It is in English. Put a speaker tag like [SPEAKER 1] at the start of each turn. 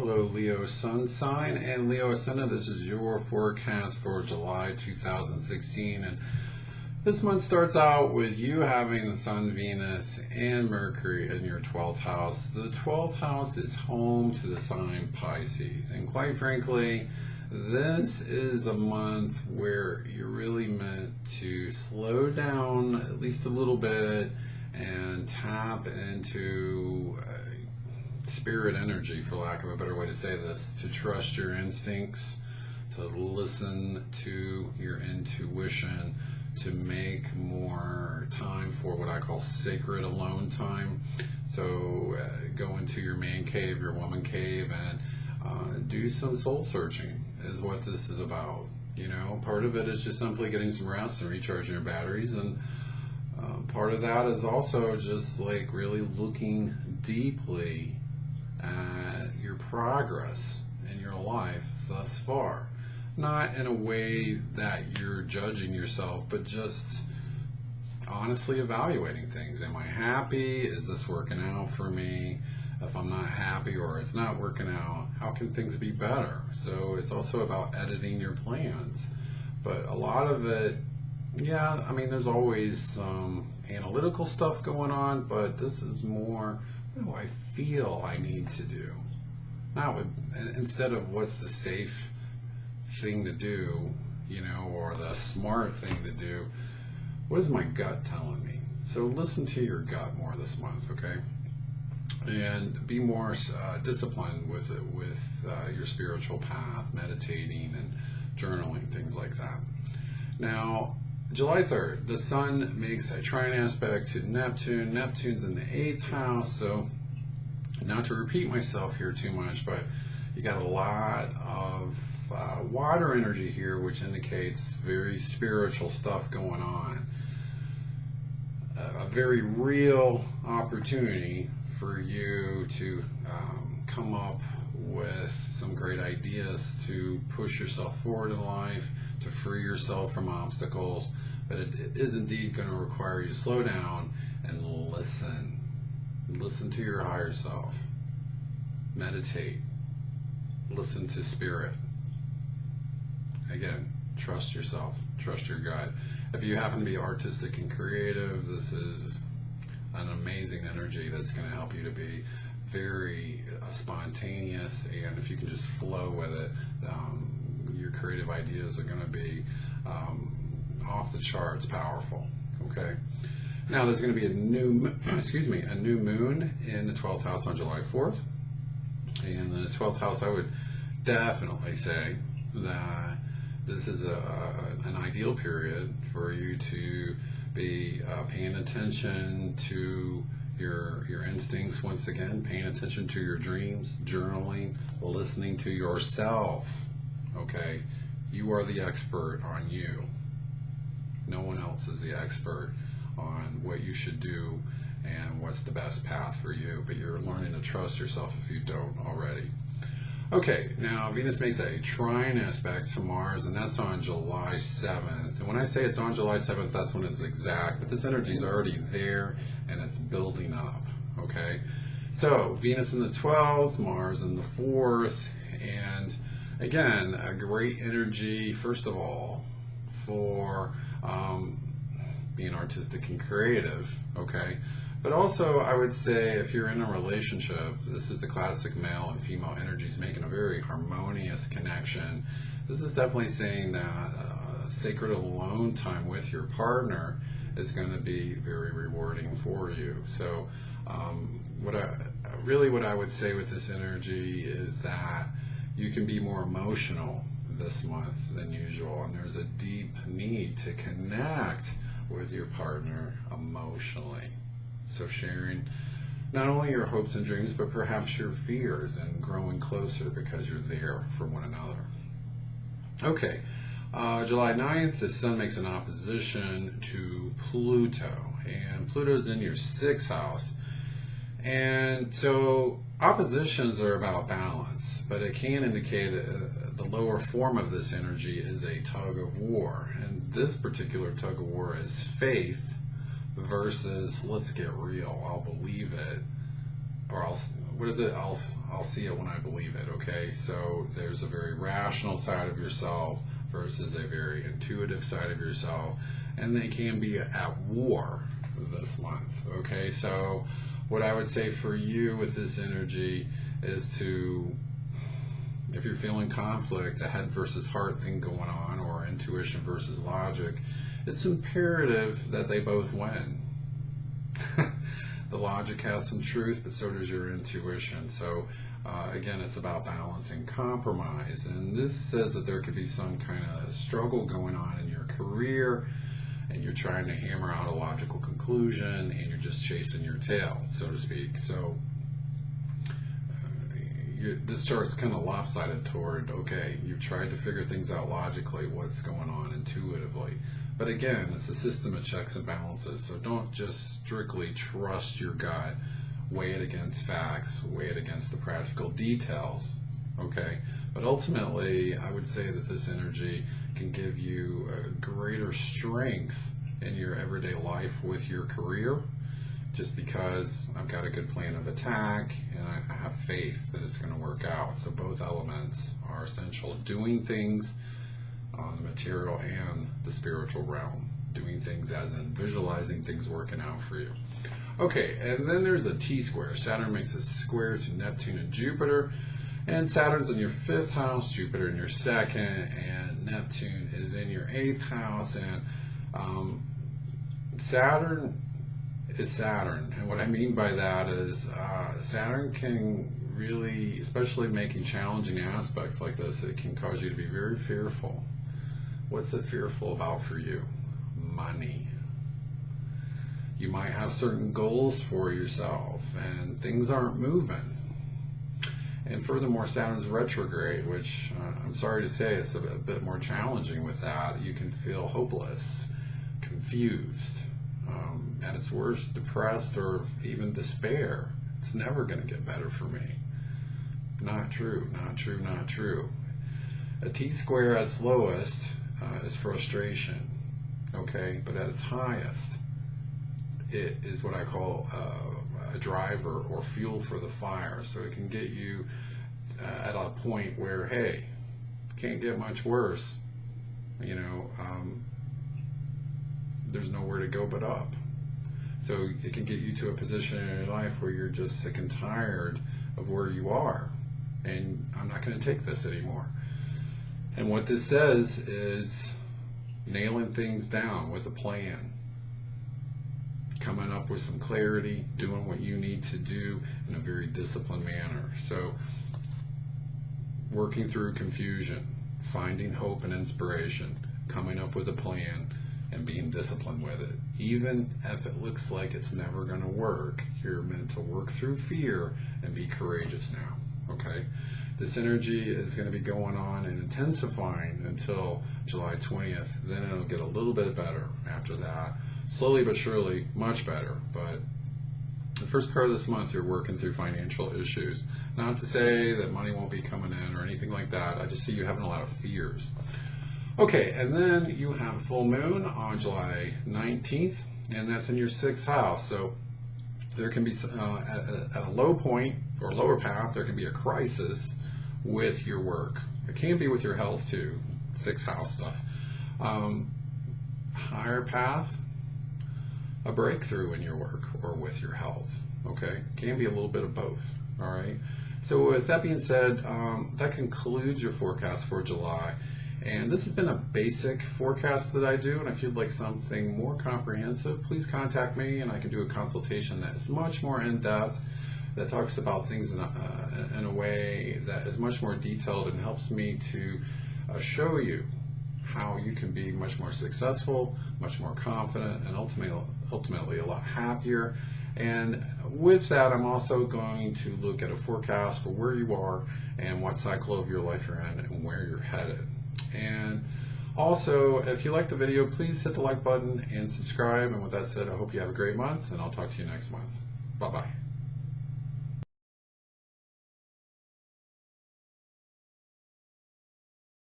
[SPEAKER 1] Hello, Leo Sun sign and Leo Ascendant. This is your forecast for July 2016. And this month starts out with you having the Sun, Venus, and Mercury in your 12th house. The 12th house is home to the sign Pisces. And quite frankly, this is a month where you're really meant to slow down at least a little bit and tap into spirit energy, for lack of a better way to say this, to trust your instincts, to listen to your intuition, to make more time for what I call sacred alone time. So go into your man cave, your woman cave, and do some soul searching is what this is about. You know, part of it is just simply getting some rest and recharging your batteries, and part of that is also just like really looking deeply at your progress in your life thus far. Not in a way that you're judging yourself, but just honestly evaluating things. Am I happy? Is this working out for me? If I'm not happy or it's not working out, how can things be better? So it's also about editing your plans. But a lot of it, yeah, I mean, there's always some analytical stuff going on, but this is more, what do I feel I need to do? Not with, instead of what's the safe thing to do, you know, or the smart thing to do, what is my gut telling me? So listen to your gut more this month, okay? And be more disciplined with it, with your spiritual path, meditating and journaling, things like that. Now, July 3rd, the Sun makes a trine aspect to Neptune. Neptune's in the 8th house, so not to repeat myself here too much, but you got a lot of water energy here, which indicates very spiritual stuff going on. A very real opportunity for you to come up with some great ideas to push yourself forward in life, to free yourself from obstacles, but it is indeed going to require you to slow down and listen. Listen to your higher self. Meditate. Listen to spirit. Again, trust yourself. Trust your gut. If you happen to be artistic and creative, this is an amazing energy that's going to help you to be very spontaneous, and if you can just flow with it, your creative ideas are going to be off the charts powerful. Okay. Now there's going to be a new, a new moon in the 12th house on July 4th, and in the 12th house, I would definitely say that this is an ideal period for you to be paying attention to your instincts once again, paying attention to your dreams, journaling, listening to yourself. Okay, you are the expert on you. No one else is the expert on what you should do and what's the best path for you, but you're learning to trust yourself if you don't already. Okay, now Venus makes a trine aspect to Mars, and that's on July 7th. And when I say it's on July 7th, that's when it's exact, but this energy is already there and it's building up, okay? So Venus in the 12th, Mars in the 4th, and again, a great energy, first of all, for being artistic and creative, okay? But also, I would say if you're in a relationship, this is the classic male and female energies making a very harmonious connection. This is definitely saying that sacred alone time with your partner is going to be very rewarding for you. So what I would say with this energy is that you can be more emotional this month than usual, and there's a deep need to connect with your partner emotionally. So sharing not only your hopes and dreams, but perhaps your fears, and growing closer because you're there for one another. Okay, July 9th, the Sun makes an opposition to Pluto, and Pluto's in your 6th house. And so oppositions are about balance, but it can indicate the lower form of this energy is a tug of war. And this particular tug of war is faith versus let's get real, I'll believe it, or what is it? I'll see it when I believe it. Okay, so there's a very rational side of yourself versus a very intuitive side of yourself, and they can be at war this month. Okay, so what I would say for you with this energy is to, if you're feeling conflict, a head versus heart thing going on, or intuition versus logic, it's imperative that they both win. The logic has some truth, but so does your intuition. So again, it's about balance and compromise. And this says that there could be some kind of struggle going on in your career, and you're trying to hammer out a logical conclusion, and you're just chasing your tail, so to speak. So this chart's kind of lopsided toward, okay, you've tried to figure things out logically, what's going on intuitively. But again, it's a system of checks and balances, so don't just strictly trust your gut. Weigh it against facts, weigh it against the practical details, okay? But ultimately, I would say that this energy can give you a greater strength in your everyday life with your career, just because I've got a good plan of attack and I have faith that it's going to work out. So both elements are essential. Doing things on the material and the spiritual realm. Doing things as in visualizing things working out for you. Okay, and then there's a T-square. Saturn makes a square to Neptune and Jupiter. And Saturn's in your 5th house, Jupiter in your 2nd, and Neptune is in your 8th house. And Saturn is Saturn. And what I mean by that is Saturn can really, especially making challenging aspects like this, it can cause you to be very fearful. What's it fearful about for you? Money. You might have certain goals for yourself and things aren't moving. And furthermore, Saturn's retrograde, which I'm sorry to say it's a bit more challenging with that. You can feel hopeless, confused, at its worst, depressed, or even despair. It's never going to get better for me. Not true, not true, not true. A T-square at its lowest is frustration, okay? But at its highest, it is what I call a driver or fuel for the fire. So it can get you at a point where, hey, can't get much worse. You know, there's nowhere to go but up. So it can get you to a position in your life where you're just sick and tired of where you are. And I'm not going to take this anymore. And what this says is nailing things down with a plan. Coming up with some clarity, doing what you need to do in a very disciplined manner. So working through confusion, finding hope and inspiration, coming up with a plan, and being disciplined with it. Even if it looks like it's never going to work, you're meant to work through fear and be courageous now, okay? This energy is going to be going on and intensifying until July 20th. Then it'll get a little bit better after that. Slowly but surely, much better. But the first part of this month, you're working through financial issues. Not to say that money won't be coming in or anything like that. I just see you having a lot of fears. Okay, and then you have a full moon on July 19th, and that's in your 6th house. So there can be, at a low point or lower path, there can be a crisis with your work. It can be with your health too, 6th house stuff. Higher path, a breakthrough in your work or with your health, okay? Can be a little bit of both, all right? So with that being said, that concludes your forecast for July. And this has been a basic forecast that I do, and if you'd like something more comprehensive, please contact me and I can do a consultation that is much more in-depth, that talks about things in a way that is much more detailed and helps me to show you how you can be much more successful, much more confident, and ultimately a lot happier. And with that, I'm also going to look at a forecast for where you are and what cycle of your life you're in and where you're headed. And also, if you like the video, please hit the like button and subscribe. And with that said, I hope you have a great month, and I'll talk to you next month. Bye-bye.